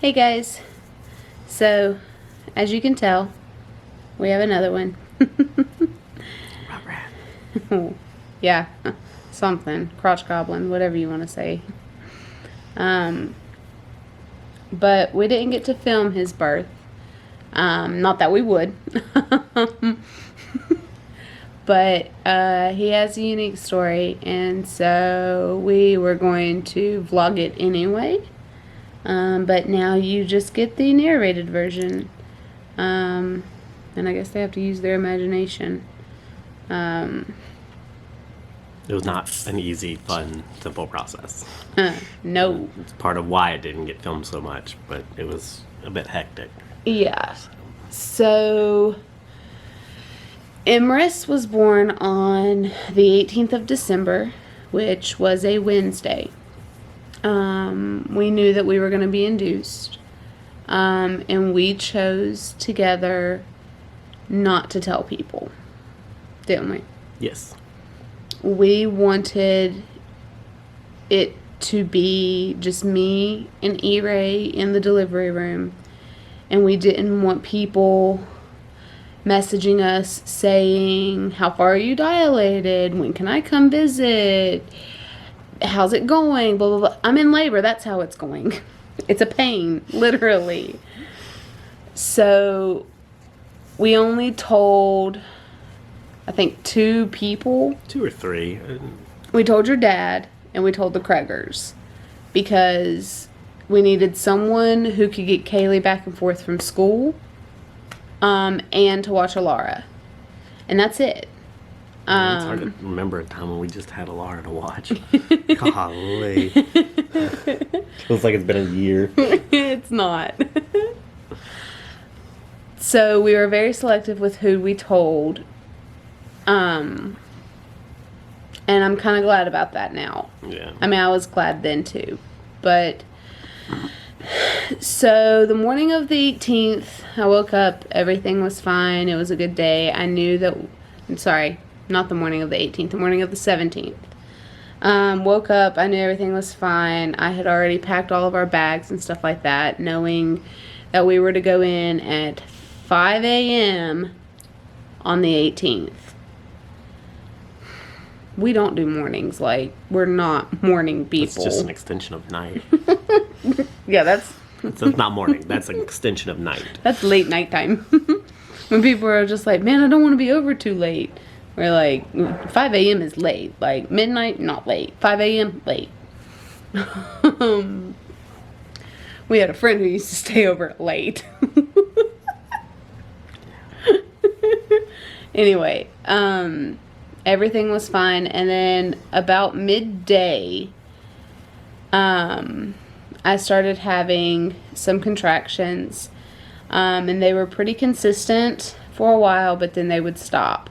Hey guys, so as you can tell, we have another one. Yeah, something, crotch goblin, whatever you want to say. But we didn't get to film his birth. Not that we would. But he has a unique story, and so we were going to vlog it anyway. But now you just get the narrated version. And I guess they have to use their imagination. It was not an easy, fun, simple process. No. It's part of why it didn't get filmed so much, but it was a bit hectic. Yeah. So Emrys was born on the 18th of December, which was a Wednesday. We knew that we were going to be induced. And we chose together not to tell people, didn't we? Yes. We wanted it to be just me and E-Ray in the delivery room. And we didn't want people messaging us saying, how far are you dilated? When can I come visit? How's it going? Blah, blah, blah. I'm in labor. That's how it's going. It's a pain, literally. So we only told, I think, 2 people. 2 or 3. We told your dad and we told the Kregers because we needed someone who could get Kaylee back and forth from school and to watch Alara. And that's it. It's hard to remember a time when we just had Alara to watch. Golly. Feels like it's been a year. It's not. So we were very selective with who we told. And I'm kind of glad about that now. Yeah. I mean, I was glad then too. But so the morning of the 18th, I woke up, everything was fine. It was a good day. I knew that, I'm sorry, not the morning of the 18th, the morning of the 17th. Woke up, I knew everything was fine. I had already packed all of our bags and stuff like that, knowing that we were to go in at 5 a.m. on the 18th. We don't do mornings, like, we're not morning people. It's just an extension of night. Yeah, that's not morning, that's an extension of night. That's late nighttime. When people are just like, man, I don't want to be over too late. We're like, 5 a.m. is late. Like, midnight, not late. 5 a.m., late. We had a friend who used to stay over late. Anyway, everything was fine. And then about midday, I started having some contractions. And they were pretty consistent for a while, but then they would stop.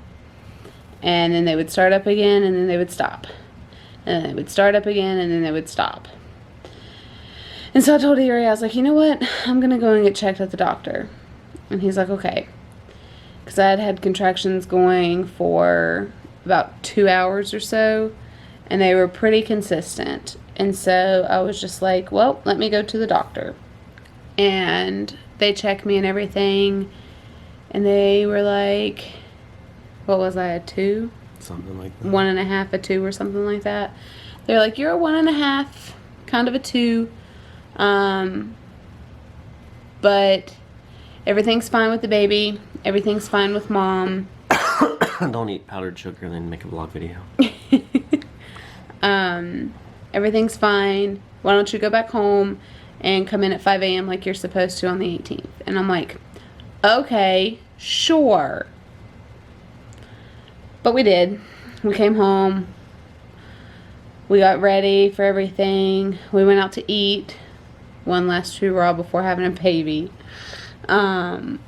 And then they would start up again, and then they would stop. And then they would start up again, and then they would stop. And so I told Erie, I was like, you know what? I'm going to go and get checked at the doctor. And he's like, okay. Because I had had contractions going for about 2 hours or so, and they were pretty consistent. And so I was just like, well, let me go to the doctor. And they checked me and everything, and they were like, what was I, a 2? Something like that. 1.5, a 2 or something like that. They're like, you're a 1.5, kind of a 2. But everything's fine with the baby. Everything's fine with mom. Don't eat powdered sugar and then make a vlog video. Everything's fine. Why don't you go back home and come in at 5 a.m. like you're supposed to on the 18th? And I'm like, okay, sure. But we did. We came home. We got ready for everything. We went out to eat. One last hurrah before having a baby. Coronavirus.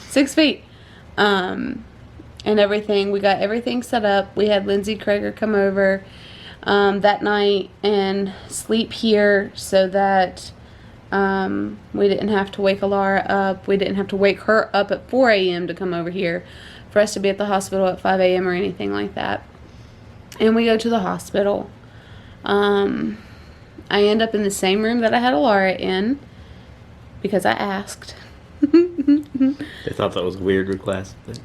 6 feet. And everything. We got everything set up. We had Lindsay Kreger come over that night and sleep here so that we didn't have to wake Alara up. We didn't have to wake her up at 4 a.m. to come over here for us to be at the hospital at 5 a.m. or anything like that. And we go to the hospital. I end up in the same room that I had Alara in because I asked. They thought that was a weird request. But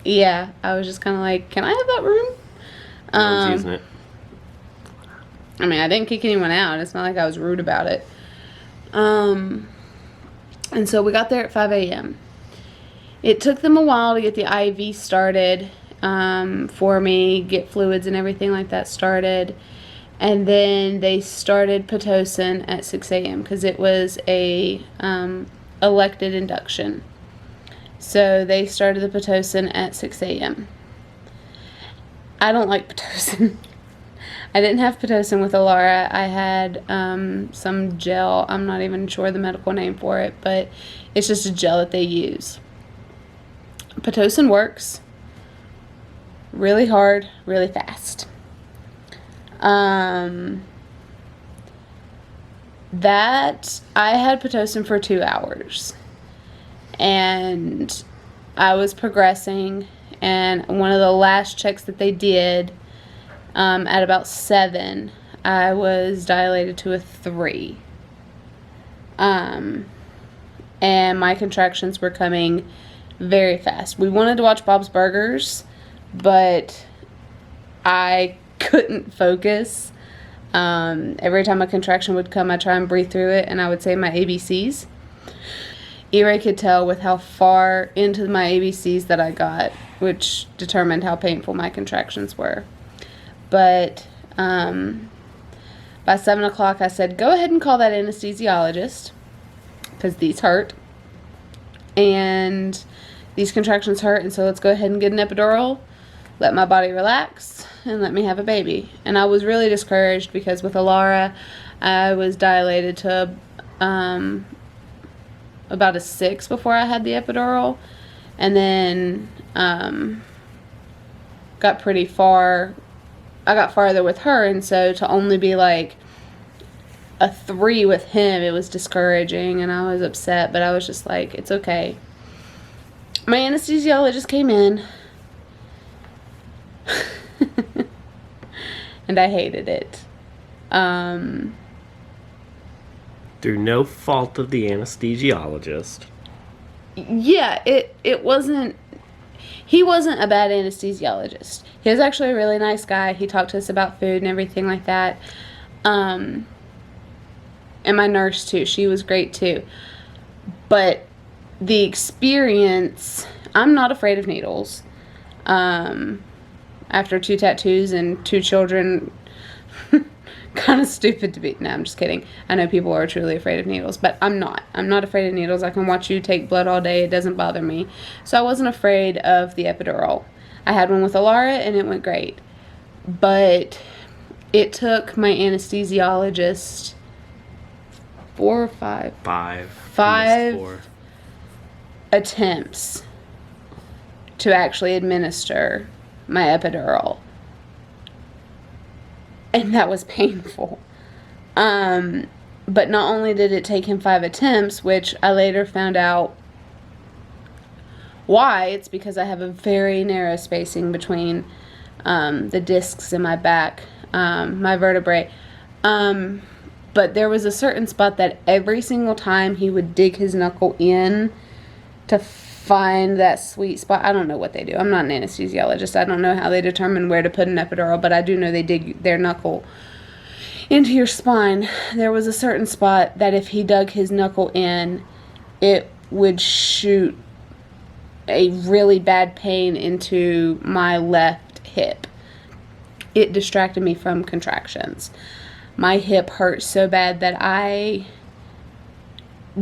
Yeah, I was just kind of like, can I have that room? no one's using it. I mean, I didn't kick anyone out. It's not like I was rude about it. And so we got there at 5 a.m. It took them a while to get the IV started for me, get fluids and everything like that started. And then they started Pitocin at 6 a.m. because it was a elected induction. So they started the Pitocin at 6 a.m. I don't like Pitocin. I didn't have Pitocin with Alara. I had some gel. I'm not even sure the medical name for it, but it's just a gel that they use. Pitocin works really hard, really fast. That I had Pitocin for 2 hours, and I was progressing, and one of the last checks that they did at about 7, I was dilated to a 3, and my contractions were coming very fast. We wanted to watch Bob's Burgers, but I couldn't focus. Every time a contraction would come, I'd try and breathe through it, and I would say my ABCs. E-Ray could tell with how far into my ABCs that I got, which determined how painful my contractions were. But by 7 o'clock, I said, go ahead and call that anesthesiologist, because these hurt, and these contractions hurt, and so let's go ahead and get an epidural, let my body relax, and let me have a baby. And I was really discouraged because with Alara, I was dilated to about a 6 before I had the epidural, and then got pretty far. I got farther with her, and so to only be like a 3 with him, it was discouraging, and I was upset, but I was just like, it's okay. My anesthesiologist came in, and I hated it. Through no fault of the anesthesiologist. Yeah, it wasn't. He wasn't a bad anesthesiologist. He was actually a really nice guy. He talked to us about food and everything like that. And my nurse too. She was great too. But the experience, I'm not afraid of needles. After 2 tattoos and 2 children, kind of stupid to be. No, I'm just kidding. I know people are truly afraid of needles, but I'm not. I'm not afraid of needles. I can watch you take blood all day. It doesn't bother me. So I wasn't afraid of the epidural. I had one with Alara, and it went great. But it took my anesthesiologist 4 or 5? 5. 5 attempts to actually administer my epidural. And that was painful. But not only did it take him 5 attempts, which I later found out why. It's because I have a very narrow spacing between the discs in my back, my vertebrae. But there was a certain spot that every single time he would dig his knuckle in to find that sweet spot. I don't know what they do. I'm not an anesthesiologist. I don't know how they determine where to put an epidural, but I do know they dig their knuckle into your spine. There was a certain spot that if he dug his knuckle in, it would shoot a really bad pain into my left hip. It distracted me from contractions. My hip hurt so bad that I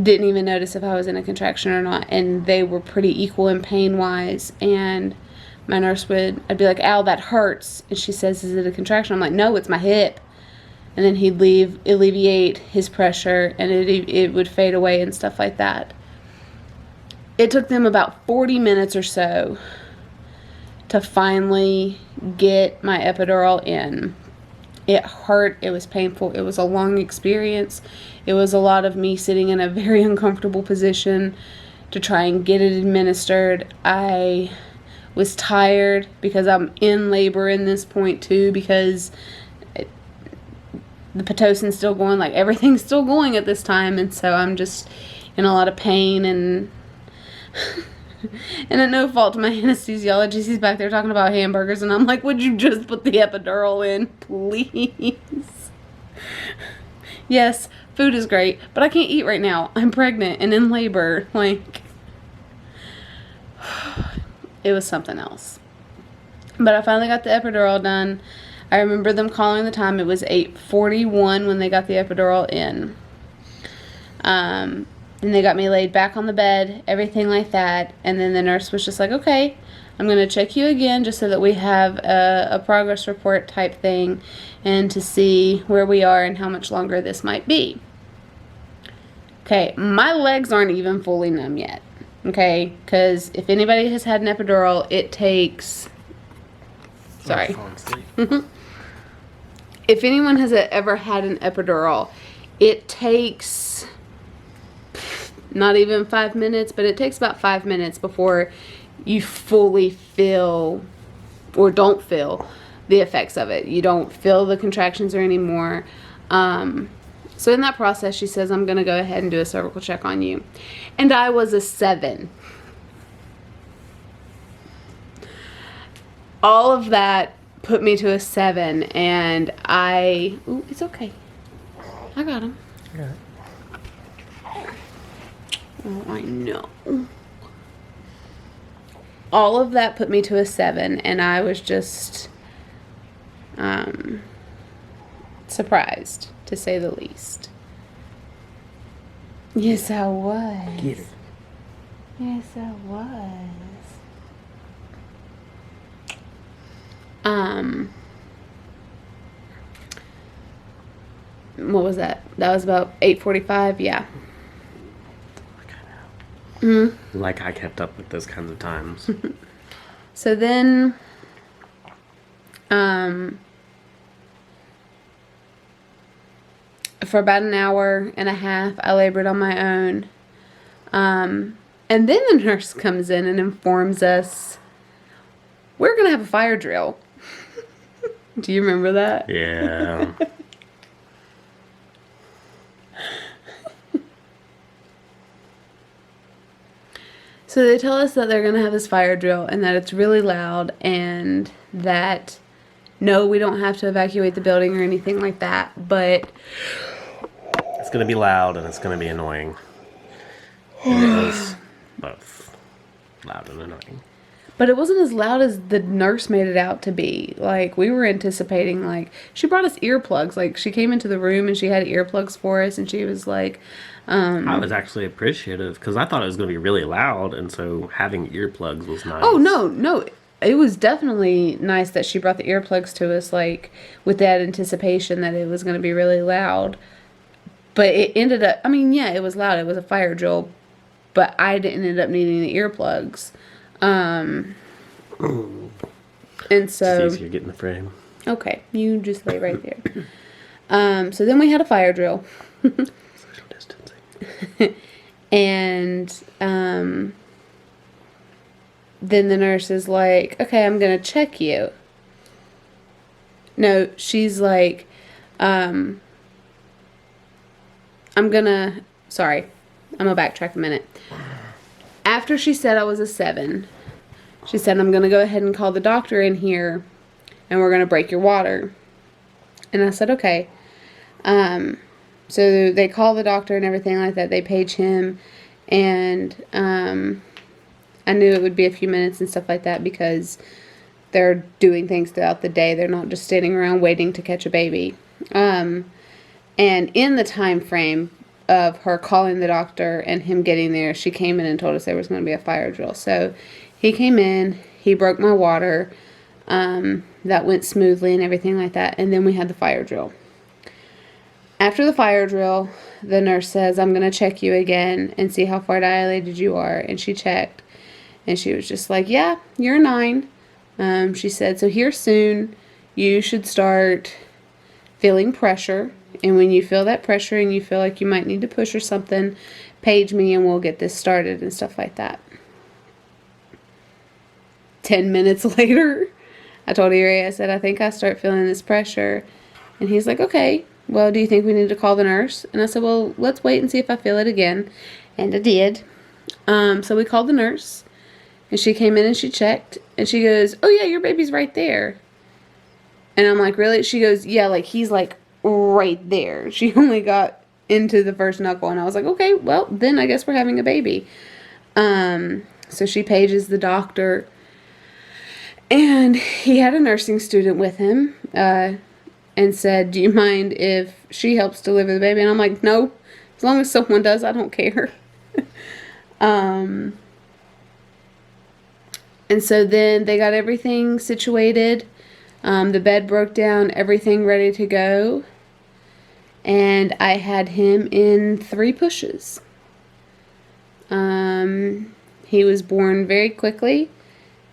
didn't even notice if I was in a contraction or not, and they were pretty equal in pain wise. And my nurse I'd be like, ow, that hurts, and she says, is it a contraction? I'm like, no, it's my hip. And then he'd alleviate his pressure, and it would fade away and stuff like that. It took them about 40 minutes or so to finally get my epidural in. It hurt. It was painful. It was a long experience. It was a lot of me sitting in a very uncomfortable position to try and get it administered. I was tired because I'm in labor in this point too, because the Pitocin's still going, like everything's still going at this time, and so I'm just in a lot of pain, and and at no fault to my anesthesiologist, he's back there talking about hamburgers, and I'm like, would you just put the epidural in, please? Yes, food is great, but I can't eat right now. I'm pregnant and in labor. Like, it was something else. But I finally got the epidural done. I remember them calling the time. It was 8:41 when they got the epidural in. And they got me laid back on the bed, everything like that. And then the nurse was just like, okay, I'm going to check you again just so that we have a progress report type thing and to see where we are and how much longer this might be. Okay, my legs aren't even fully numb yet. Okay, because if anybody has had an epidural, it takes... Sorry. If anyone has ever had an epidural, it takes not even 5 minutes, but it takes about 5 minutes before you fully feel or don't feel the effects of it. You don't feel the contractions or anymore. So in that process, she says, I'm going to go ahead and do a cervical check on you. And I was a 7. All of that put me to a 7, and ooh, it's okay. I got him. Yeah. Oh, I know. All of that put me to a 7, and I was just surprised, to say the least. Yes, I was. Get her. Yes, I was. What was that? That was about 8:45, yeah. Like I kept up with those kinds of times. So then, for about an hour and a half, I labored on my own. And then the nurse comes in and informs us, we're going to have a fire drill. Do you remember that? Yeah. So they tell us that they're going to have this fire drill and that it's really loud and that, no, we don't have to evacuate the building or anything like that, but... It's going to be loud and it's going to be annoying. And it was both loud and annoying. But it wasn't as loud as the nurse made it out to be. Like, we were anticipating, like, she brought us earplugs. Like, she came into the room and she had earplugs for us, and she was like, I was actually appreciative because I thought it was going to be really loud, and so having earplugs was nice. oh, no. It was definitely nice that she brought the earplugs to us, like, with that anticipation that it was going to be really loud. But it ended up, I mean, yeah, it was loud. It was a fire drill, but I didn't end up needing the earplugs. And so... It's easier getting the frame. Okay, you just lay right there. So then we had a fire drill. Social distancing. And then the nurse is like, okay, I'm going to check you. No, she's like, I'm going to backtrack a minute. After she said I was a 7, she said, I'm going to go ahead and call the doctor in here, and we're going to break your water. And I said, okay. So they call the doctor and everything like that. They page him, and I knew it would be a few minutes and stuff like that because they're doing things throughout the day. They're not just standing around waiting to catch a baby. And in the time frame of her calling the doctor and him getting there, she came in and told us there was going to be a fire drill. So he came in, he broke my water, that went smoothly and everything like that, and then we had the fire drill. After the fire drill, the nurse says, I'm going to check you again and see how far dilated you are, and she checked, and she was just like, yeah, you're 9. She said, so here soon, you should start feeling pressure. And when you feel that pressure and you feel like you might need to push or something, page me and we'll get this started and stuff like that. 10 minutes later, I told Erie, I said, I think I start feeling this pressure. And he's like, okay, well, do you think we need to call the nurse? And I said, well, let's wait and see if I feel it again. And I did. So we called the nurse. And she came in and she checked. And she goes, oh, yeah, your baby's right there. And I'm like, really? She goes, yeah, like, he's, like, right there. She only got into the first knuckle. And I was like, okay, well, then I guess we're having a baby. So she pages the doctor. And he had a nursing student with him, and said, do you mind if she helps deliver the baby? And I'm like, no, as long as someone does, I don't care. And so then they got everything situated. The bed broke down, everything ready to go. And I had him in 3 pushes. He was born very quickly.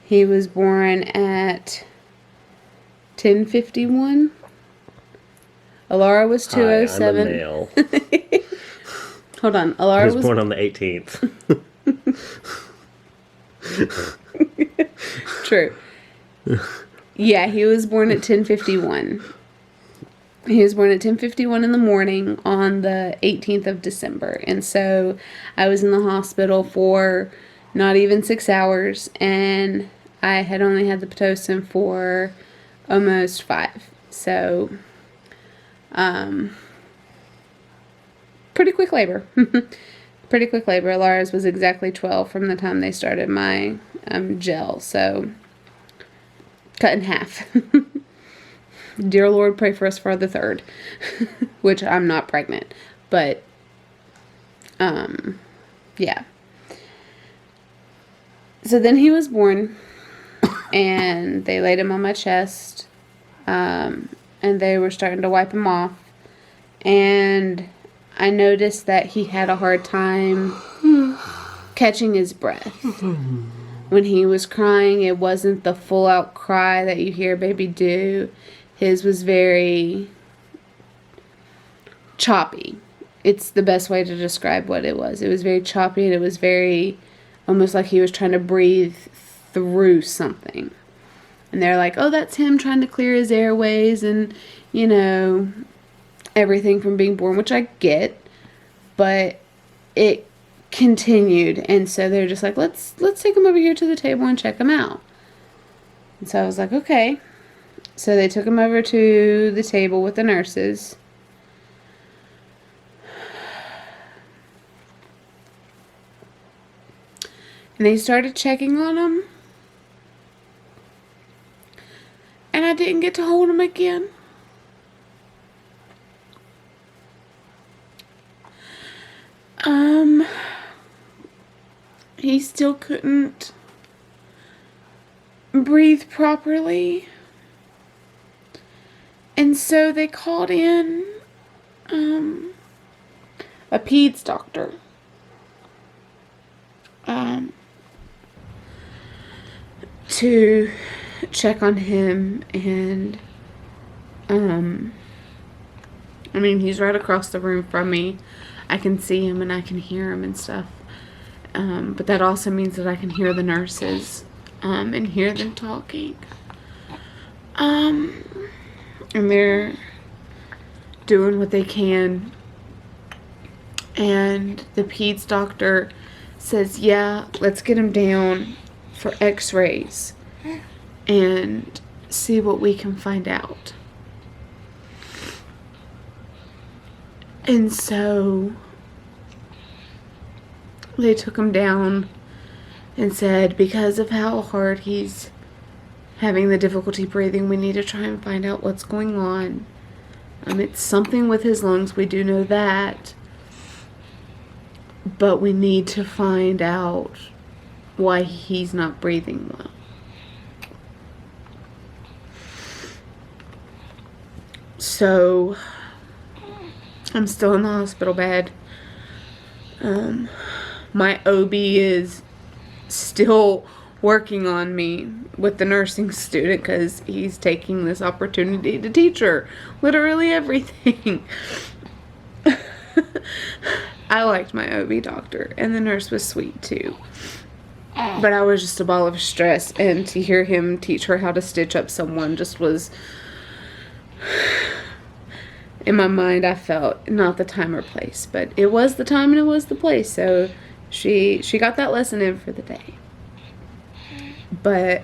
He was born at 10:51. Alara was 2:07. I'm a male. Hold on. Alara was born on the 18th. True. Yeah, he was born at 10:51. He was born at 10:51 in the morning on the 18th of December. And so I was in the hospital for not even 6 hours, and I had only had the Pitocin for almost 5. So, pretty quick labor. Pretty quick labor. Lara's was exactly 12 from the time they started my gel. So, cut in half. Dear Lord, pray for us for the 3rd. Which I'm not pregnant. But, yeah. So then he was born. And they laid him on my chest. And they were starting to wipe him off. And I noticed that he had a hard time catching his breath. When he was crying, it wasn't the full out cry that you hear a baby do. His was very choppy. It's the best way to describe what it was. It was very choppy, and it was very, almost like he was trying to breathe through something. And they're like, oh, that's him trying to clear his airways and, you know, everything from being born, which I get. But it continued, and so they're just like, let's take him over here to the table and check him out. And so I was like, okay. So they took him over to the table with the nurses. And they started checking on him. And I didn't get to hold him again. He still couldn't breathe properly. And so they called in a peds doctor. To check on him, and I mean, he's right across the room from me. I can see him and I can hear him and stuff. But that also means that I can hear the nurses and hear them talking. And they're doing what they can. And the peds doctor says, yeah, let's get him down for x-rays and see what we can find out. And so they took him down and said, because of how hard he's having the difficulty breathing, we need to try and find out what's going on. It's something with his lungs, we do know that. But we need to find out why he's not breathing well. So, I'm still in the hospital bed. My OB is still working on me with the nursing student because he's taking this opportunity to teach her literally everything. I liked my OB doctor, and the nurse was sweet too. But I was just a ball of stress, and to hear him teach her how to stitch up someone just was, in my mind, I felt not the time or place, but it was the time and it was the place. So she got that lesson in for the day. But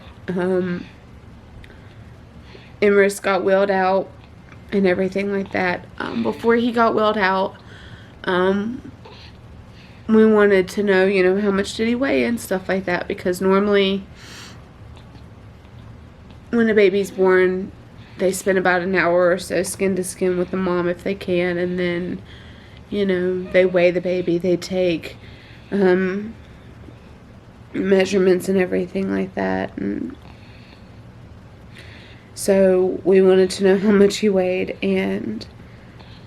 Emrys got wheeled out and everything like that. Before he got wheeled out, we wanted to know, you know, how much did he weigh and stuff like that, because normally when a baby's born, they spend about an hour or so skin to skin with the mom if they can, and then, you know, they weigh the baby, they take measurements and everything like that. And so we wanted to know how much he weighed, and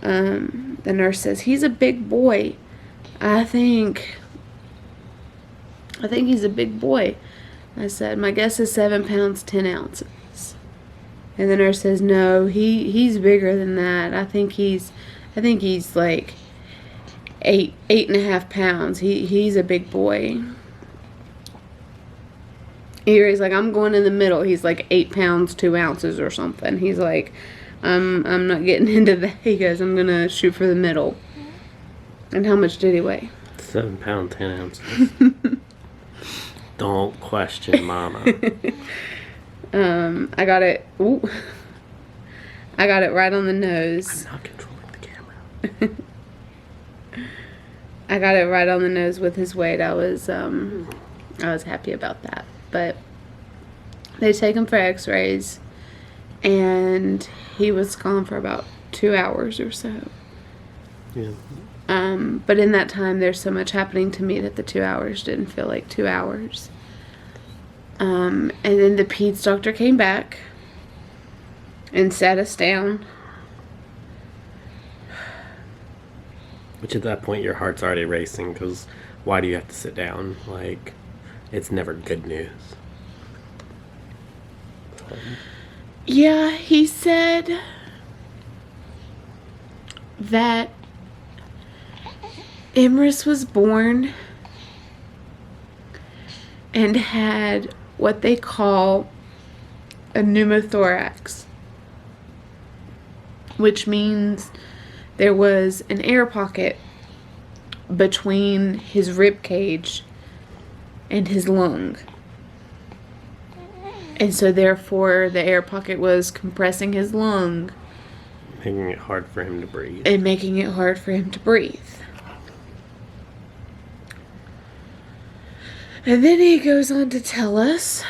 the nurse says, he's a big boy. I think he's a big boy. I said, my guess is 7 pounds, 10 ounces. And the nurse says, no, he's bigger than that. I think he's like 8.5 pounds. He's a big boy. He's like, I'm going in the middle. He's like 8 pounds, 2 ounces or something. He's like, I'm not getting into that. He goes, I'm going to shoot for the middle. And how much did he weigh? 7 pounds, 10 ounces. Don't question Mama. I got it. Ooh. I got it right on the nose. I'm not controlling the camera. I got it right on the nose with his weight. I was happy about that. But they take him for x-rays, and he was gone for about 2 hours or so. Yeah. But in that time, there's so much happening to me that the 2 hours didn't feel like 2 hours. And then the peds doctor came back and sat us down. Which at that point, your heart's already racing, because why do you have to sit down? Like, it's never good news. Yeah, he said that Emrys was born and had what they call a pneumothorax, which means there was an air pocket between his rib cage and his lung. And so therefore the air pocket was compressing his lung, Making it hard for him to breathe. and making it hard for him to breathe. And then he goes on to tell us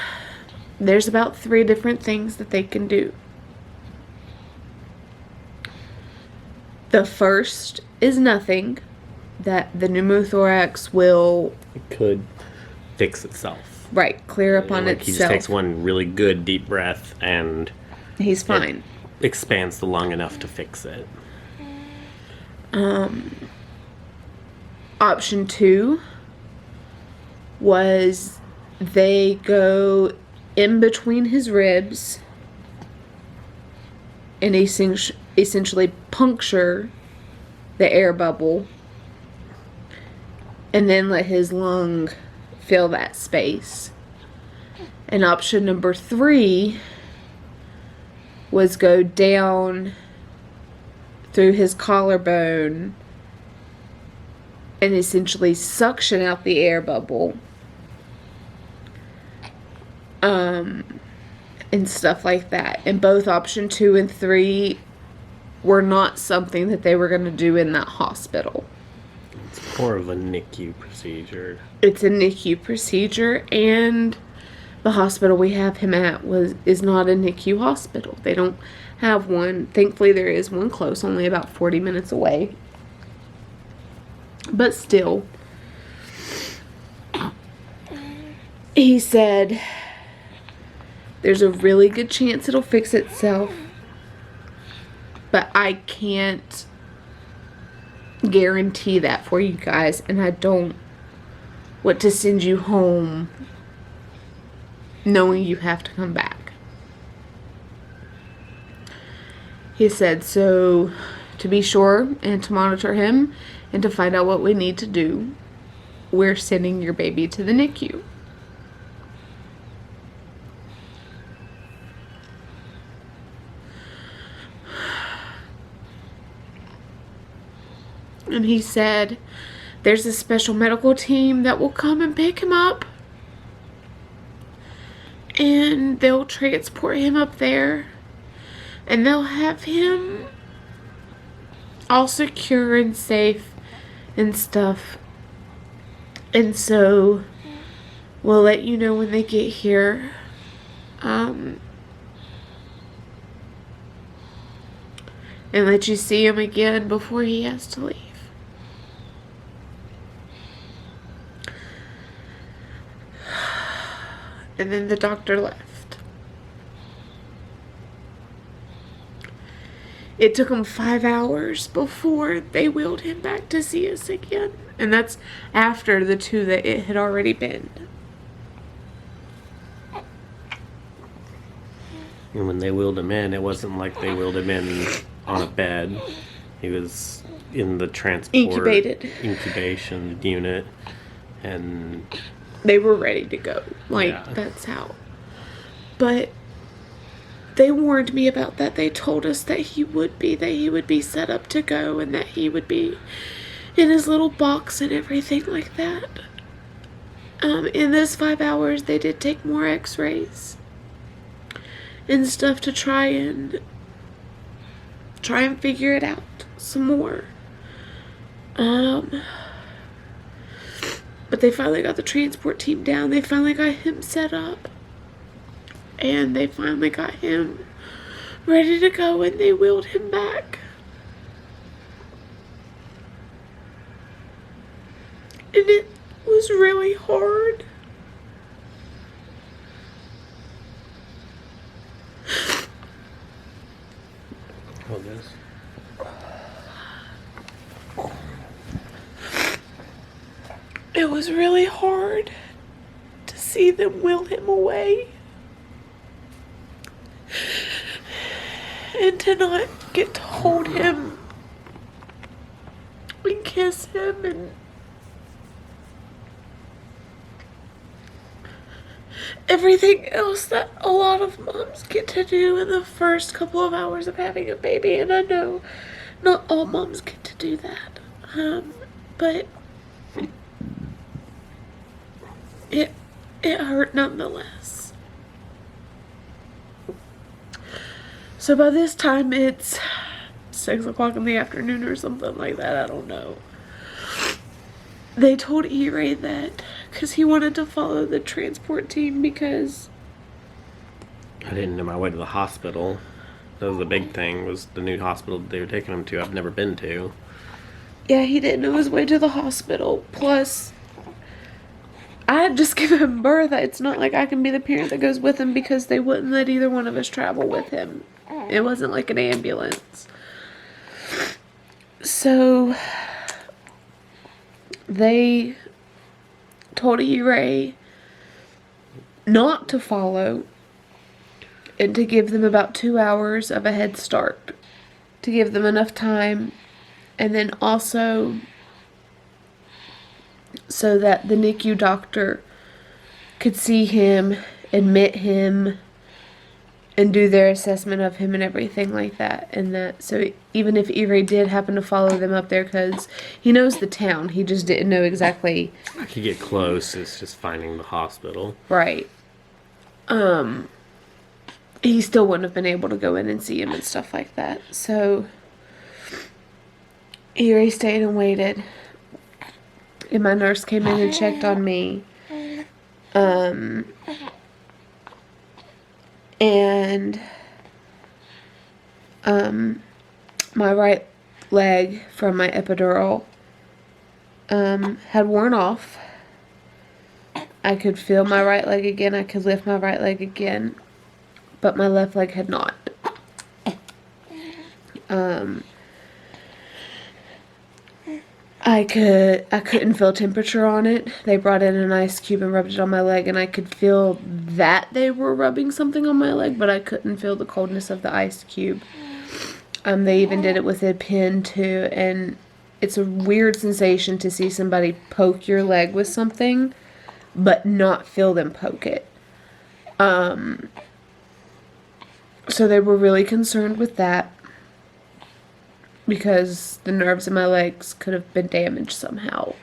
there's about 3 different things that they can do. The first is nothing, that the pneumothorax will, It could fix itself. right, clear up on Like, he just itself. takes one really good deep breath and He's fine. expands the lung enough to fix it. Option 2 was they go in between his ribs and essentially puncture the air bubble and then let his lung fill that space. And option number 3 was go down through his collarbone and essentially suction out the air bubble. And stuff like that. And both option 2 and 3 were not something that they were going to do in that hospital. It's more of a NICU procedure. It's a NICU procedure, and the hospital we have him at is not a NICU hospital. They don't have one. Thankfully, there is one close, only about 40 minutes away. But still, he said there's a really good chance it'll fix itself, but I can't guarantee that for you guys, and I don't want to send you home knowing you have to come back. He said, so to be sure and to monitor him and to find out what we need to do, we're sending your baby to the NICU. And he said there's a special medical team that will come and pick him up. And they'll transport him up there. And they'll have him all secure and safe and stuff. And so we'll let you know when they get here. And let you see him again before he has to leave. And then the doctor left. It took him 5 hours before they wheeled him back to see us again. And that's after the 2 that it had already been. And when they wheeled him in, it wasn't like they wheeled him in on a bed. He was in the incubation unit, and they were ready to go. That's how. But they warned me about that. They told us that he would be set up to go, and that he would be in his little box and everything like that. In those 5 hours, they did take more x-rays and stuff to try and figure it out some more. But they finally got the transport team down. They finally got him set up. And they finally got him ready to go, and they wheeled him back. And it was really hard. Hold this. It was really hard to see them wheel him away. And to not get to hold him and kiss him and everything else that a lot of moms get to do in the first couple of hours of having a baby. And I know not all moms get to do that. But it hurt nonetheless. So by this time it's 6 o'clock in the afternoon or something like that. I don't know. They told E-Ray that because he wanted to follow the transport team because I didn't know my way to the hospital. That was the big thing, was the new hospital they were taking him to I've never been to. Yeah, he didn't know his way to the hospital. Plus, I had just given him birth. It's not like I can be the parent that goes with him because they wouldn't let either one of us travel with him. It wasn't like an ambulance. So they told E-Ray not to follow and to give them about 2 hours of a head start, to give them enough time, and then also so that the NICU doctor could see him, admit him, and do their assessment of him and everything like that. And that, so even if E-Ray did happen to follow them up there, because he knows the town, he just didn't know exactly. I could get close, it's just finding the hospital. Right. He still wouldn't have been able to go in and see him and stuff like that. So E-Ray stayed and waited. And my nurse came in and checked on me. And my right leg from my epidural had worn off. I could feel my right leg again. I could lift my right leg again. But my left leg had not. I couldn't feel temperature on it. They brought in an ice cube and rubbed it on my leg, and I could feel that they were rubbing something on my leg, but I couldn't feel the coldness of the ice cube. They even did it with a pin too, and it's a weird sensation to see somebody poke your leg with something, but not feel them poke it. So they were really concerned with that. because the nerves in my legs could have been damaged somehow.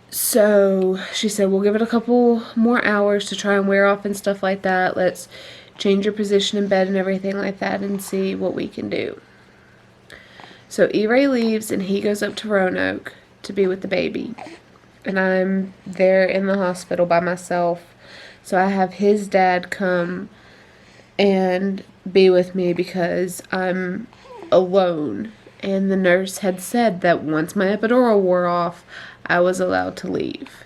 So she said, we'll give it a couple more hours to try and wear off and stuff like that. Let's change your position in bed and everything like that and see what we can do. So E-Ray leaves and he goes up to Roanoke to be with the baby. And I'm there in the hospital by myself. So I have his dad come and be with me because I'm alone. And the nurse had said that once my epidural wore off, I was allowed to leave.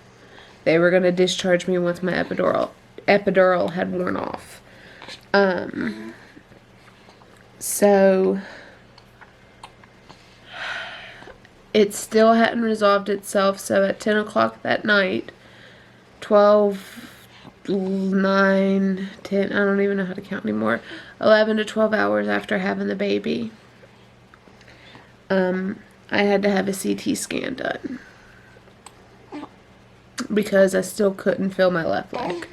They were going to discharge me once my epidural had worn off. So it still hadn't resolved itself. So at 10 o'clock that night, 12, 9, 10, I don't even know how to count anymore, 11 to 12 hours after having the baby, I had to have a CT scan done because I still couldn't feel my left leg.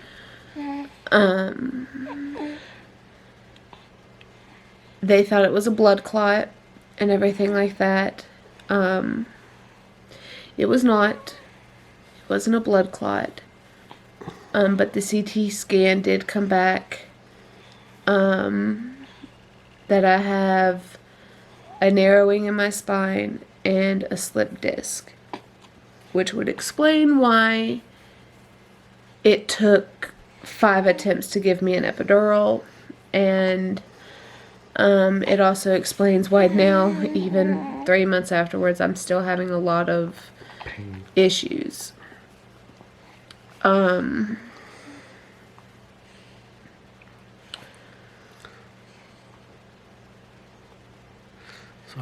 They thought it was a blood clot and everything like that. It was not. It wasn't a blood clot. But the CT scan did come back that I have a narrowing in my spine and a slip disc, which would explain why it took 5 attempts to give me an epidural, and it also explains why now, even 3 months afterwards, I'm still having a lot of issues. So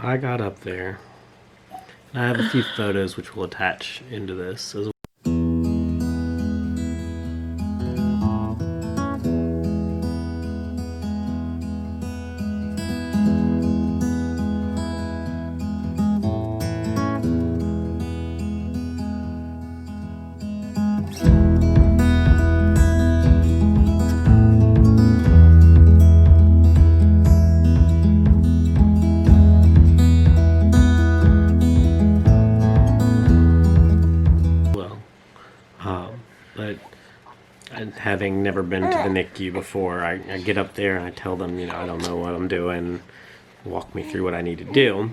I got up there. And I have a few photos which we'll attach into this as well. But having never been to the NICU before, I get up there and I tell them, I don't know what I'm doing. Walk me through what I need to do.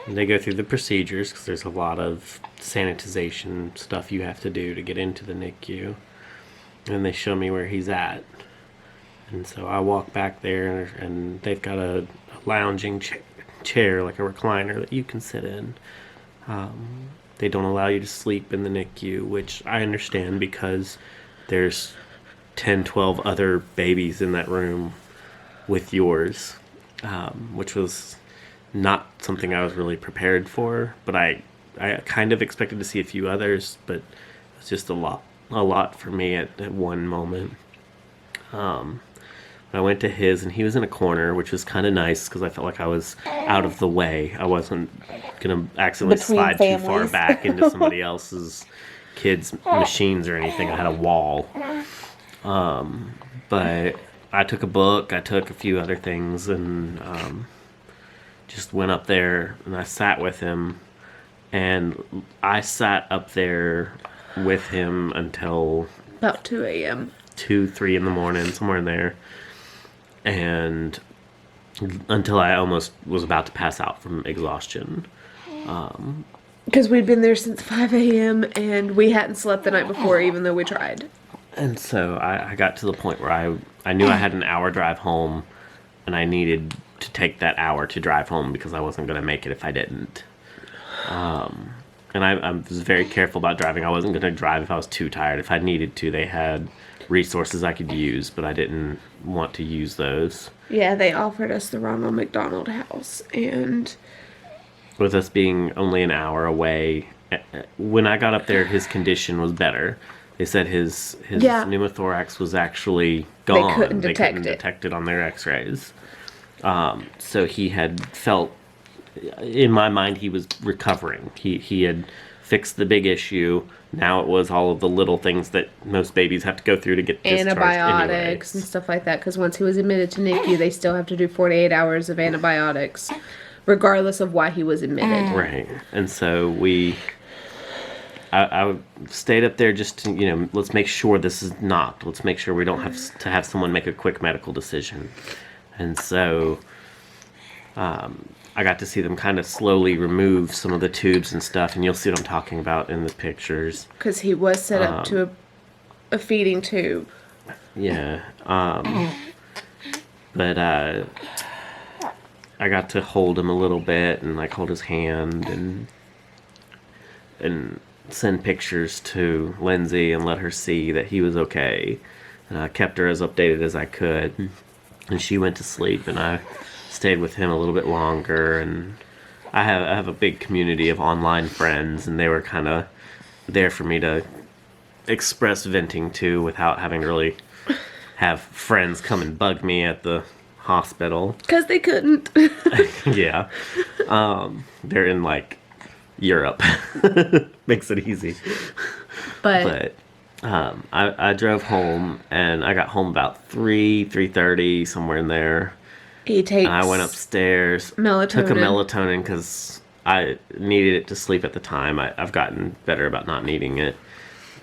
And they go through the procedures because there's a lot of sanitization stuff you have to do to get into the NICU. And they show me where he's at. And so I walk back there and they've got a lounging chair, like a recliner that you can sit in. They don't allow you to sleep in the NICU, which I understand because there's 10, 12 other babies in that room with yours, which was not something I was really prepared for. But I kind of expected to see a few others, but it's just a lot for me at one moment. I went to his, and he was in a corner, which was kind of nice because I felt like I was out of the way. I wasn't going to accidentally slide too far back into somebody else's kids' machines or anything. I had a wall. But I took a book, I took a few other things, and just went up there, and I sat with him. And I sat up there with him until about 2 a.m. 2, 3 in the morning, somewhere in there. And until I almost was about to pass out from exhaustion. Because we'd been there since 5 a.m. and we hadn't slept the night before, even though we tried. And so I got to the point where I knew I had an hour drive home, and I needed to take that hour to drive home because I wasn't going to make it if I didn't. And I was very careful about driving. I wasn't going to drive if I was too tired. If I needed to, they had resources I could use, but I didn't want to use those. Yeah, they offered us the Ronald McDonald House, and with us being only an hour away, when I got up there, his condition was better. They said his pneumothorax was actually gone. They couldn't detect it on their x-rays. So he had felt, in my mind, he was recovering. He had fixed the big issue. Now it was all of the little things that most babies have to go through to get discharged Antibiotics and anyways. stuff like that. Because once he was admitted to NICU, they still have to do 48 hours of antibiotics, regardless of why he was admitted. Right. And so I stayed up there just to, let's make sure this is not. Let's make sure we don't have to have someone make a quick medical decision. And so I got to see them kind of slowly remove some of the tubes and stuff, and you'll see what I'm talking about in the pictures. Because he was set up to a feeding tube. Yeah. But I got to hold him a little bit and like hold his hand and send pictures to Lindsay and let her see that he was okay. And I kept her as updated as I could. And she went to sleep, and I stayed with him a little bit longer. And I have a big community of online friends, and they were kind of there for me to express venting to without having to really have friends come and bug me at the hospital. Because they couldn't. Yeah. They're in like Europe. Makes it easy. But I drove home, and I got home about 3:30, somewhere in there. He takes And I went upstairs, melatonin. took a melatonin because I needed it to sleep at the time. I've gotten better about not needing it.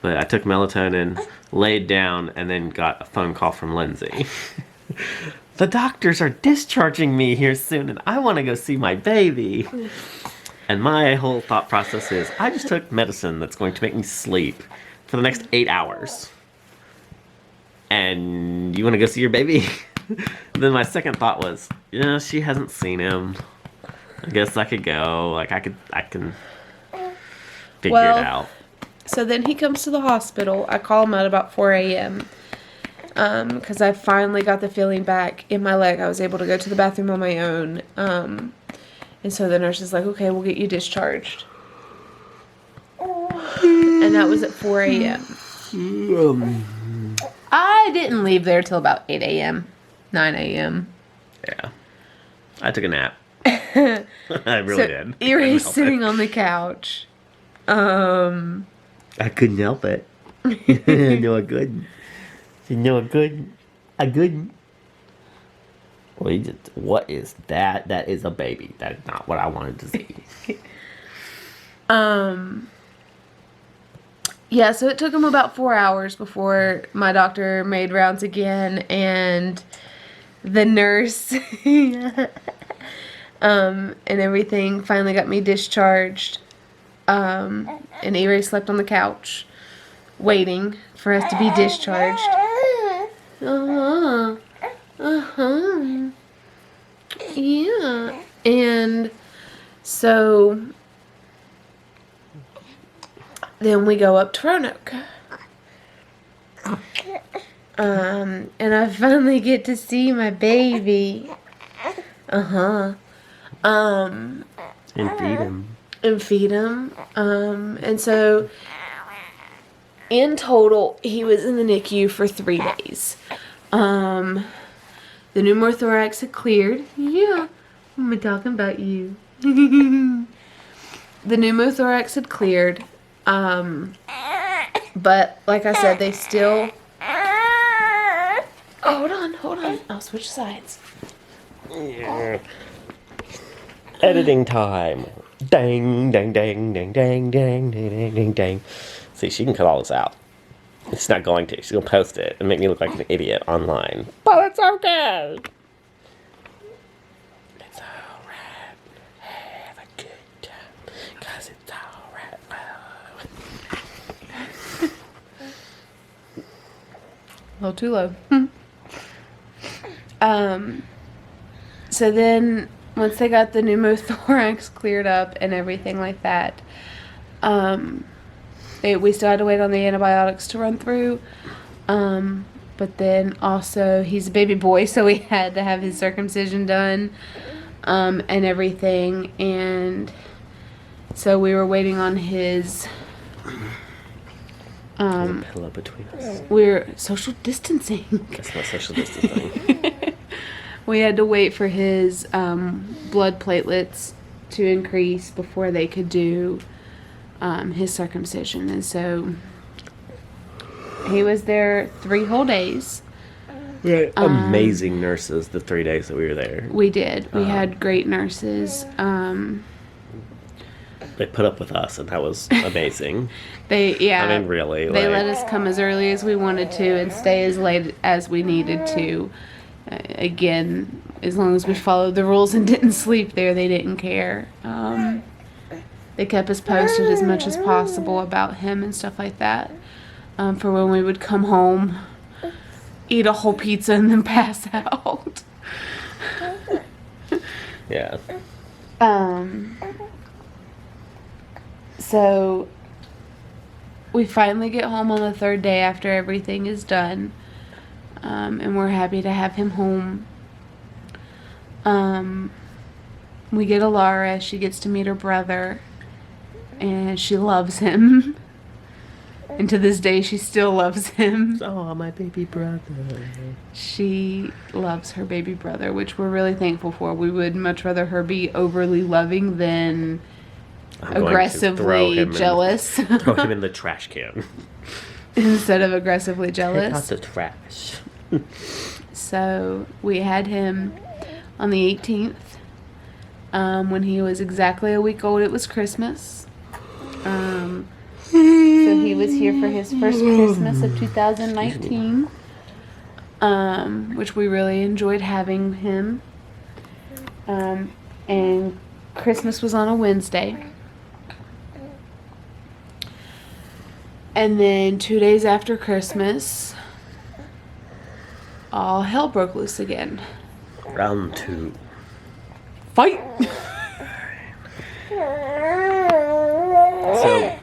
But I took melatonin, laid down, and then got a phone call from Lindsay. The doctors are discharging me here soon, and I want to go see my baby. And my whole thought process is, I just took medicine that's going to make me sleep for the next 8 hours. And you want to go see your baby? Then my second thought was, she hasn't seen him. I guess I could go. Like, I can figure it out. So then he comes to the hospital. I call him at about 4 a.m. Because I finally got the feeling back in my leg. I was able to go to the bathroom on my own. And so the nurse is like, okay, we'll get you discharged. And that was at 4 a.m. I didn't leave there till about 8 a.m., 9 a.m. Yeah. I took a nap. I really did. Emrys sitting on the couch. I couldn't help it. No, I couldn't. No, I couldn't. I couldn't. What is that? That is a baby. That is not what I wanted to see. Yeah, so it took him about 4 hours before my doctor made rounds again, and the nurse and everything finally got me discharged. And Emrys slept on the couch waiting for us to be discharged. Yeah. And so then we go up to Roanoke. And I finally get to see my baby. And feed him. And feed him. And so in total, he was in the NICU for 3 days. The pneumothorax had cleared. Yeah, I'm talking about you. The pneumothorax had cleared. But like I said, they still... Oh, hold on. I'll switch sides. Yeah. Editing time. Dang, dang, dang, dang, dang, dang, dang, dang, dang, dang. See, she can cut all this out. She's not going to. She's going to post it and make me look like an idiot online. But it's okay. It's alright. Have a good time. Because it's alright. A little too low. So then, once they got the pneumothorax cleared up and everything like that, we still had to wait on the antibiotics to run through. But then also, he's a baby boy, so we had to have his circumcision done, and everything. And so we were waiting on his... pillow between us. we're social distancing. That's not social distancing. We had to wait for his blood platelets to increase before they could do his circumcision. And so he was there 3 whole days. Right. Amazing nurses the 3 days that we were there. We did. We had great nurses. They put up with us, and that was amazing. I mean, really. They let us come as early as we wanted to and stay as late as we needed to. Again, as long as we followed the rules and didn't sleep there, they didn't care. They kept us posted as much as possible about him and stuff like that. For when we would come home, eat a whole pizza, and then pass out. Yeah. So we finally get home on the 3rd day after everything is done. And we're happy to have him home. We get Alara. She gets to meet her brother. And she loves him. And to this day, she still loves him. Oh, my baby brother. She loves her baby brother, which we're really thankful for. We would much rather her be overly loving than aggressively jealous. Throw him in the trash can. Instead of aggressively jealous. Take out the trash. So we had him on the 18th. When he was exactly a week old, it was Christmas. So he was here for his first Christmas of 2019, which we really enjoyed having him. And Christmas was on a Wednesday. And then 2 days after Christmas, all hell broke loose again. Round 2. Fight! So,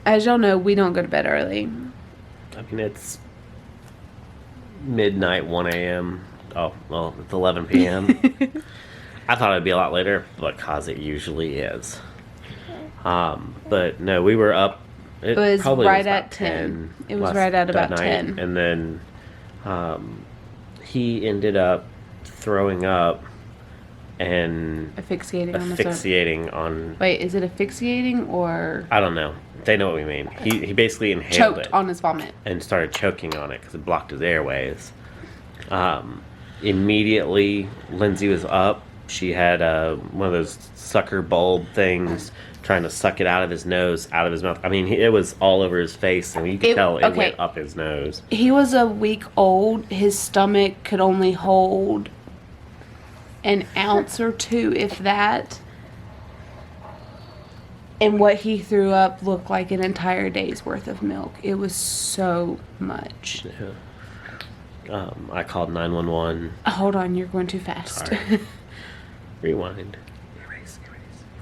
as y'all know, we don't go to bed early. I mean, it's midnight, 1 a.m. Oh, well, it's 11 p.m. I thought it'd be a lot later, because it usually is. But no, we were up. It was probably right was about at 10. It was right at that about 10. And then he ended up throwing up and Asphyxiating on. Wait, is it asphyxiating or I don't know. They know what we mean. He basically inhaled choked it on his vomit and started choking on it because it blocked his airways. Immediately, Lindsay was up. She had one of those sucker bulb things, trying to suck it out of his nose, out of his mouth. I mean, it was all over his face, and you could tell it went up his nose. He was a week old. His stomach could only hold an ounce or 2, if that. And what he threw up looked like an entire day's worth of milk. It was so much. Yeah. I called 911. Hold on, you're going too fast. Sorry. Rewind. Erase.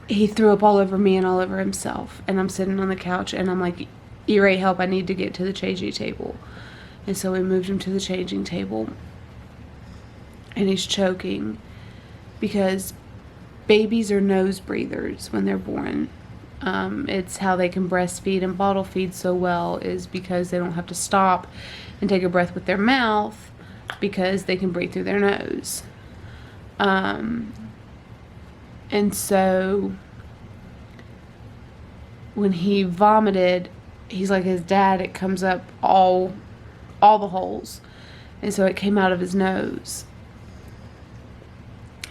He threw up all over me and all over himself. And I'm sitting on the couch and I'm like, E-Ray, help, I need to get to the changing table. And so we moved him to the changing table. And he's choking because babies are nose breathers when they're born. It's how they can breastfeed and bottle feed so well is because they don't have to stop and take a breath with their mouth because they can breathe through their nose. And so when he vomited, he's like his dad, it comes up all the holes. And so it came out of his nose.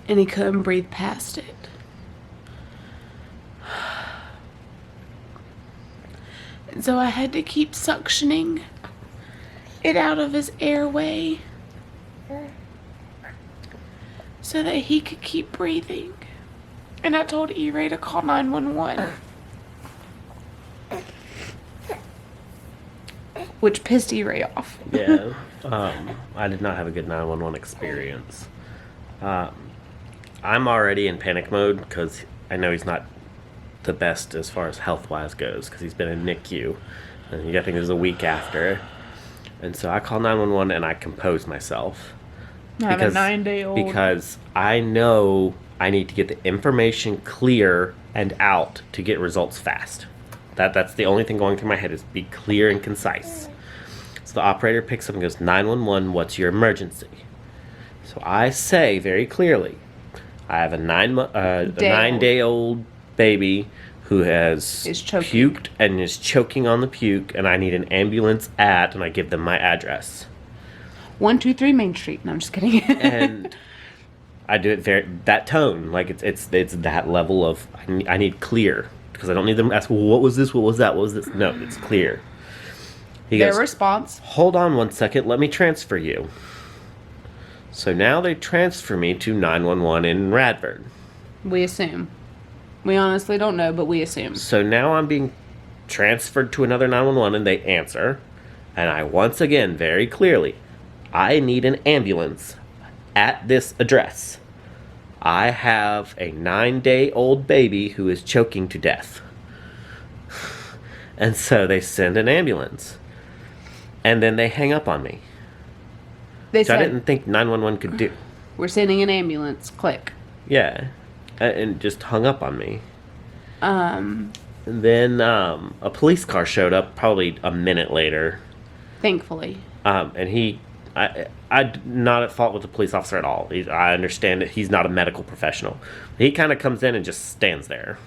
And he couldn't breathe past it. And so I had to keep suctioning it out of his airway so that he could keep breathing. And I told E-Ray to call 911. Which pissed E-Ray off. Yeah. I did not have a good 911 experience. I'm already in panic mode because I know he's not the best as far as health-wise goes because he's been in NICU. And I think it was a week after. And so I call 911 and I compose myself. I have a 9-day-old. Because I know I need to get the information clear and out to get results fast. That's the only thing going through my head is be clear and concise. So the operator picks up and goes, 911, what's your emergency? So I say very clearly, I have a Day 9-day-old baby who has Is choking. puked and is choking on the puke, and I need an ambulance and I give them my address. 123 Main Street. No, I'm just kidding. And I do it that tone, like it's that level of I need clear, because I don't need them to ask, well, what was this, what was that, what was this. No, it's clear. He Their goes, response. hold on one second, let me transfer you. So now they transfer me to 911 in Radford. We assume. We honestly don't know, but we assume. So now I'm being transferred to another 911 and they answer. And I once again, very clearly, I need an ambulance at this address. I have a 9-day-old baby who is choking to death. And so they send an ambulance. And then they hang up on me. They Which I said, didn't think 911 could do. we're sending an ambulance. Click. Yeah. And just hung up on me. Um, And then a police car showed up probably a minute later. thankfully. And I'm not at fault with the police officer at all. I understand that he's not a medical professional. He kind of comes in and just stands there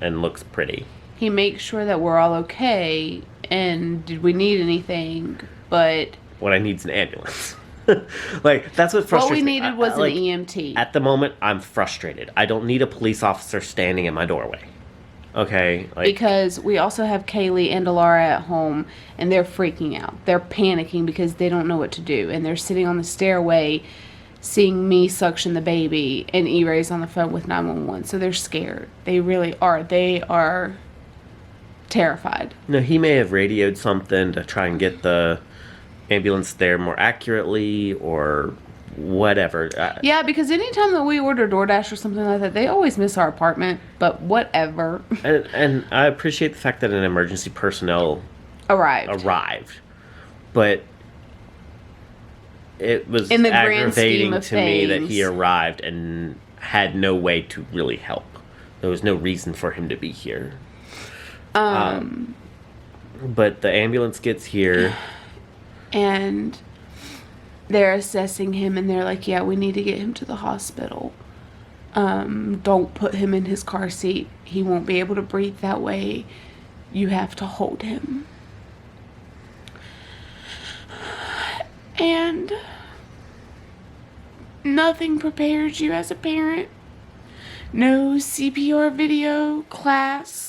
and looks pretty. He makes sure that we're all okay and did we need anything, but What I need is an ambulance. Like, that's what frustrates what we me. needed was like, an EMT. At the moment, I'm frustrated. I don't need a police officer standing in my doorway. Okay? Like, Because we also have Kaylee and Alara at home, and they're freaking out. They're panicking because they don't know what to do, and they're sitting on the stairway, seeing me suction the baby, and Emrys on the phone with 911. So they're scared. They really are. They are terrified. he may have radioed something to try and get the ambulance there more accurately or whatever. Yeah, because anytime that we order DoorDash or something like that, they always miss our apartment. But whatever. And I appreciate the fact that an emergency personnel arrived. But it was In the grand scheme aggravating of to me that he things. arrived and had no way to really help. There was no reason for him to be here. But the ambulance gets here. And they're assessing him, and they're like, yeah, we need to get him to the hospital. Don't put him in his car seat. He won't be able to breathe that way. You have to hold him. And nothing prepares you as a parent. No CPR video class.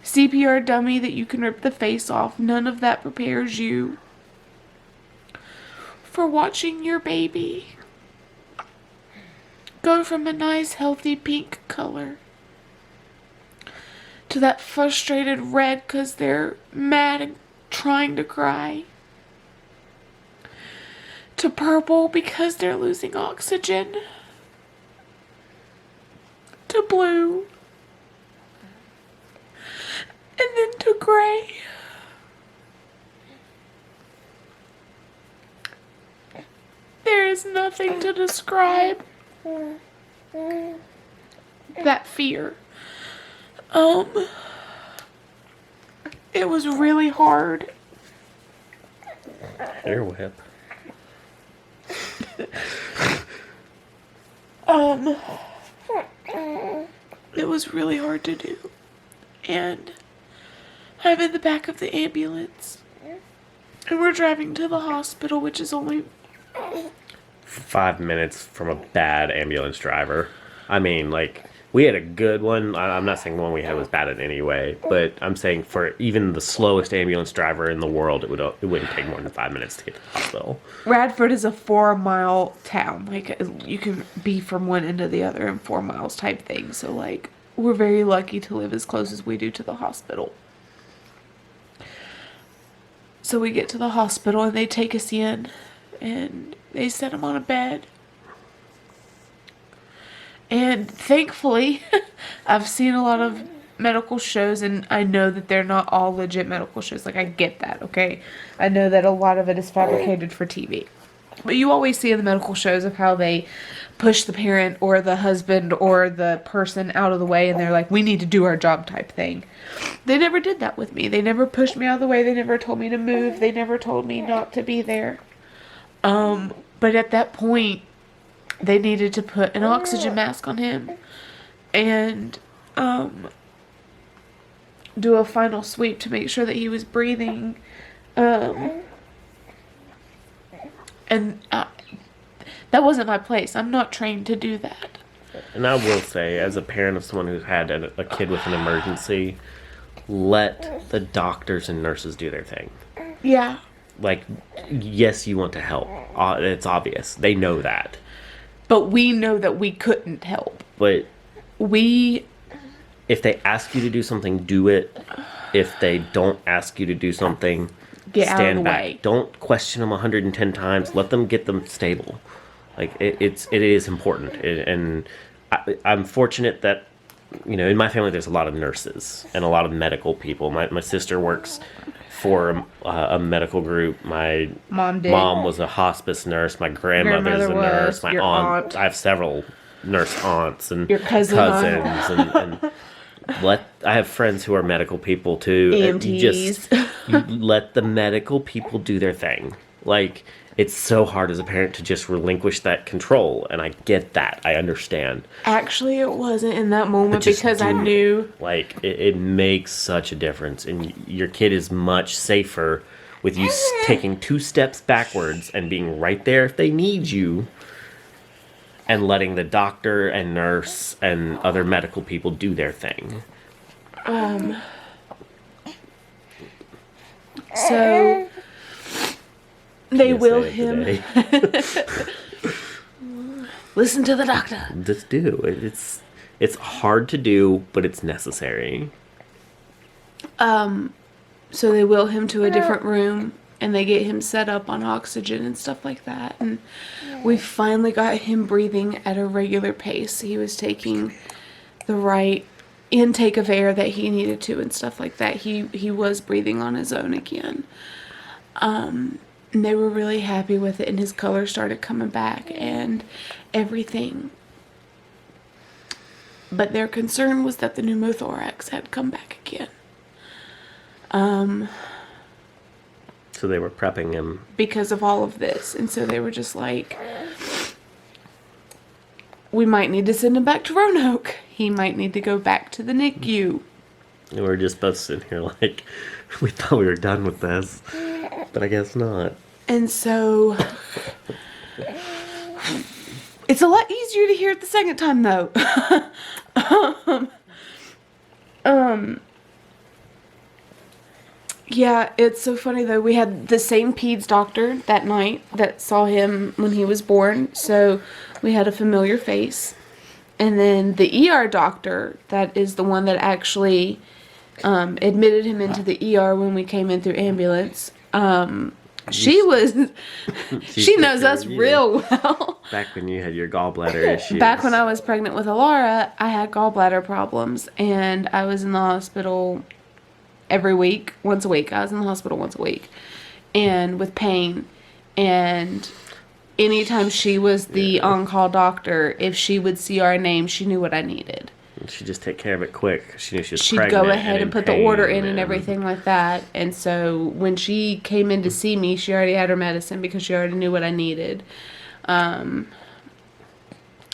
CPR dummy that you can rip the face off. None of that prepares you for watching your baby go from a nice healthy pink color to that frustrated red because they're mad and trying to cry, to purple because they're losing oxygen, to blue, and then to gray. There is nothing to describe that fear. It was really hard. Hair whip. It was really hard to do. And I'm in the back of the ambulance. And we're driving to the hospital, which is only 5 minutes from a bad ambulance driver. I mean, like, we had a good one. I'm not saying the one we had was bad in any way, but I'm saying for even the slowest ambulance driver in the world, it wouldn't take more than 5 minutes to get to the hospital. Radford is a 4-mile town. Like, you can be from one end to the other in 4 miles type thing. So, like, we're very lucky to live as close as we do to the hospital. So we get to the hospital and they take us in and they set him on a bed. And thankfully, I've seen a lot of medical shows, and I know that they're not all legit medical shows. Like, I get that, okay? I know that a lot of it is fabricated for TV. But you always see in the medical shows of how they push the parent or the husband or the person out of the way, and they're like, we need to do our job type thing. They never did that with me. They never pushed me out of the way. They never told me to move. They never told me not to be there. But at that point, they needed to put an oxygen mask on him and do a final sweep to make sure that he was breathing. And that wasn't my place. I'm not trained to do that. And I will say, as a parent of someone who's had a kid with an emergency, let the doctors and nurses do their thing. Yeah. Like, yes, you want to help. It's obvious. They know that. But we know that we couldn't help. But We if they ask you to do something, do it. If they don't ask you to do something, Get out of stand the back. way. Don't question them 110 times. Let them get them stable. Like, it is important. And I'm fortunate that, you know, in my family there's a lot of nurses and a lot of medical people. My sister works for a medical group. My Mom did. mom was a hospice nurse. My grandmother's Grandmother a nurse. was. My Your aunt. I have several nurse aunts and Your cousin. cousins and I have friends who are medical people too. And you let the medical people do their thing. Like, it's so hard as a parent to just relinquish that control, and I get that. I understand. Actually, it wasn't in that moment just because I do it. knew. Like, it makes such a difference, and your kid is much safer with you taking 2 steps backwards and being right there if they need you, and letting the doctor and nurse and other medical people do their thing. So they will PSA him. today. Listen to the doctor. Just do it. It's hard to do, but it's necessary. So they wheel him to a different room and they get him set up on oxygen and stuff like that. And we finally got him breathing at a regular pace. He was taking the right intake of air that he needed to and stuff like that. He was breathing on his own again. And they were really happy with it, and his color started coming back and everything. But their concern was that the pneumothorax had come back again. So they were prepping him. Because of all of this. And so they were just like, we might need to send him back to Roanoke. He might need to go back to the NICU. And we're just both sitting here like, we thought we were done with this. But I guess not. And so it's a lot easier to hear it the second time though. Yeah, it's so funny though. We had the same peds doctor that night that saw him when he was born. So we had a familiar face. And then the ER doctor, that is the one that actually admitted him into the ER when we came in through ambulance. She knows us real well. Back when you had your gallbladder issues. Back when I was pregnant with Alara, I had gallbladder problems, and I was in the hospital once a week. I was in the hospital once a week, and with pain. And anytime she was the on-call doctor, if she would see our name, she knew what I needed. She'd just take care of it quick. She knew she was She'd pregnant. go ahead and in put the order pain in and everything like that. And so when she came in to see me, she already had her medicine because she already knew what I needed. I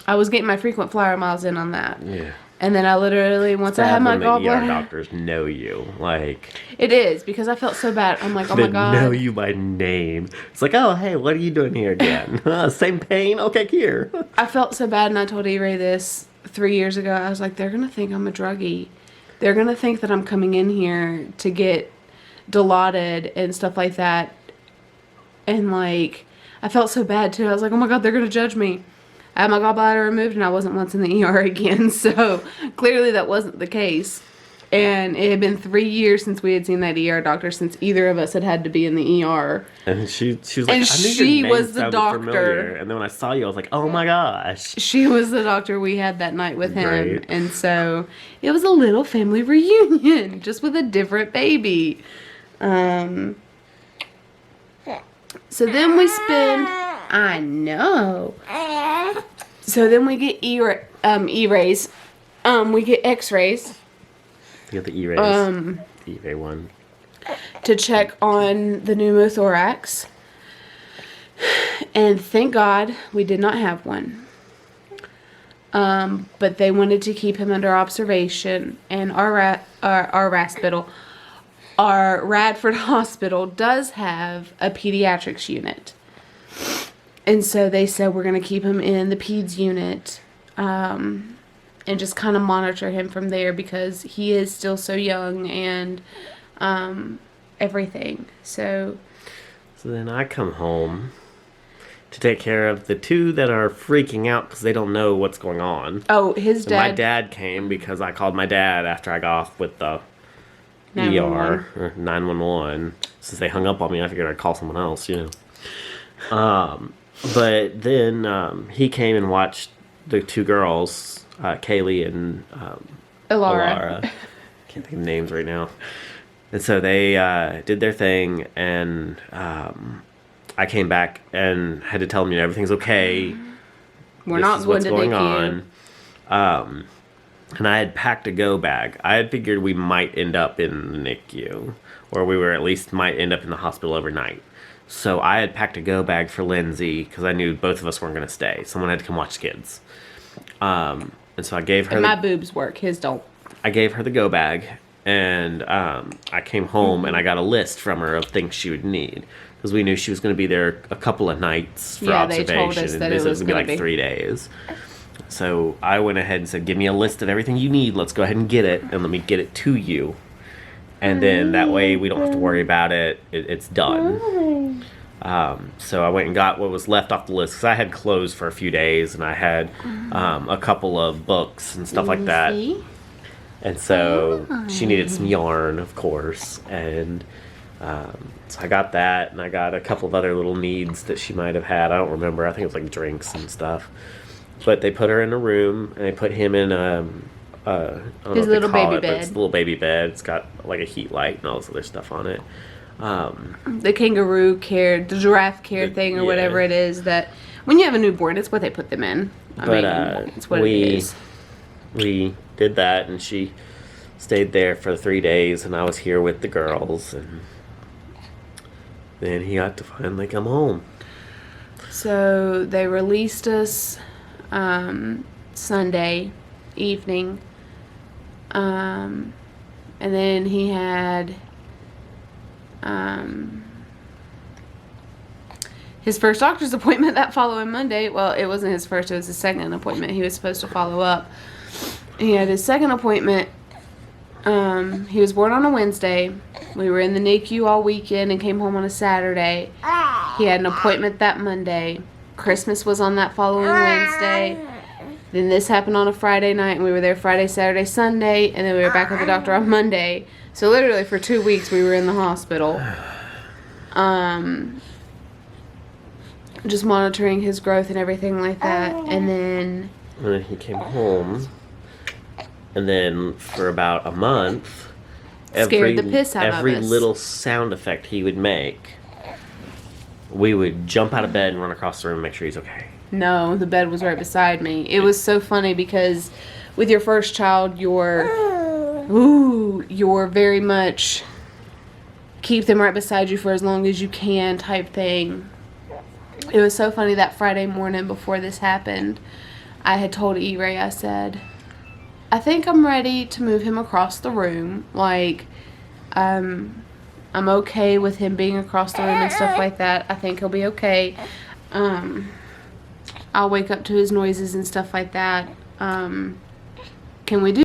was getting my frequent flyer miles in on that. Yeah. And then I literally, once I had my When the ER gallbladder, doctors know you. Like, it is because I felt so bad. I'm like, oh they my God. know you by name. It's like, oh, hey, what are you doing here again? Same pain? Okay, here. I felt so bad, and I told E-Ray this 3 years ago. I was like, they're going to think I'm a druggie. They're going to think that I'm coming in here to get Dilaudid and stuff like that. And, like, I felt so bad, too. I was like, oh, my God, they're going to judge me. I had my gallbladder removed, and I wasn't once in the ER again. So, clearly that wasn't the case. And it had been 3 years since we had seen that ER doctor, since either of us had to be in the ER. And she was like, And I knew she your name was the sounded doctor. familiar. And then when I saw you, I was like, oh my gosh. She was the doctor we had that night with him. Great. And so it was a little family reunion, just with a different baby. So then we spend... I know. So then we get E-rays. We get X-rays. You got the E-rays. E-ray one. To check on the pneumothorax. And thank God we did not have one. But they wanted to keep him under observation, and our Radford hospital does have a pediatrics unit. And so they said we're going to keep him in the peds unit, and just kind of monitor him from there because he is still so young and everything. So then I come home to take care of the two that are freaking out because they don't know what's going on. Oh, his So dad. my dad came because I called my dad after I got off with the 911. ER or 911. Since they hung up on me, I figured I'd call someone else, But then he came and watched the two girls, Kaylee and Ilara. Can't think of names right now. And so they did their thing, and I came back and had to tell them, everything's okay. We're not going to going NICU. on. And I had packed a go bag. I had figured we might end up in the NICU, or we were at least might end up in the hospital overnight. So I had packed a go bag for Lindsay because I knew both of us weren't going to stay. Someone had to come watch kids. And so I gave her And my boobs work. His don't. I gave her the go bag, and I came home and I got a list from her of things she would need because we knew she was going to be there a couple of nights for Yeah, they observation. told us and that this it was going to be gonna like be. 3 days. So I went ahead and said, give me a list of everything you need. Let's go ahead and get it, and let me get it to you. And then that way we don't have to worry about it. It's done. So I went and got what was left off the list because I had clothes for a few days, and I had a couple of books and stuff like that. See? And so she needed some yarn, of course, and so I got that, and I got a couple of other little needs that she might have had. I don't remember. I think it was like drinks and stuff. But they put her in a room, and they put him in I don't know His what they little call baby it, but bed. it's a little baby bed. It's got like a heat light and all this other stuff on it. The kangaroo care, the giraffe care thing, or yeah. whatever it is that when you have a newborn, it's what they put them in. I mean, it's what it is. We did that, and she stayed there for 3 days, and I was here with the girls, and then he got to finally come home. So they released us Sunday evening, and then he had his first doctor's appointment that following Monday. Well, it wasn't his first, it was his second appointment. He was supposed to follow up. He had his second appointment. He was born on a Wednesday. We were in the NICU all weekend and came home on a Saturday. He had an appointment that Monday. Christmas was on that following Wednesday. Then this happened on a Friday night, and we were there Friday, Saturday, Sunday, and then we were back with the doctor on Monday. So literally for 2 weeks we were in the hospital. Just monitoring his growth and everything like that. And then He came home, and then for about a month, Scared the piss out of every us. little sound effect he would make, we would jump out of bed and run across the room and make sure he's okay. no, the bed was right beside me. It was so funny because with your first child, you're very much keep them right beside you for as long as you can type thing. It was so funny that Friday morning before this happened, I had told E-Ray, I said, I think I'm ready to move him across the room. Like, I'm okay with him being across the room and stuff like that. I think he'll be okay. I'll wake up to his noises and stuff like that. Can we do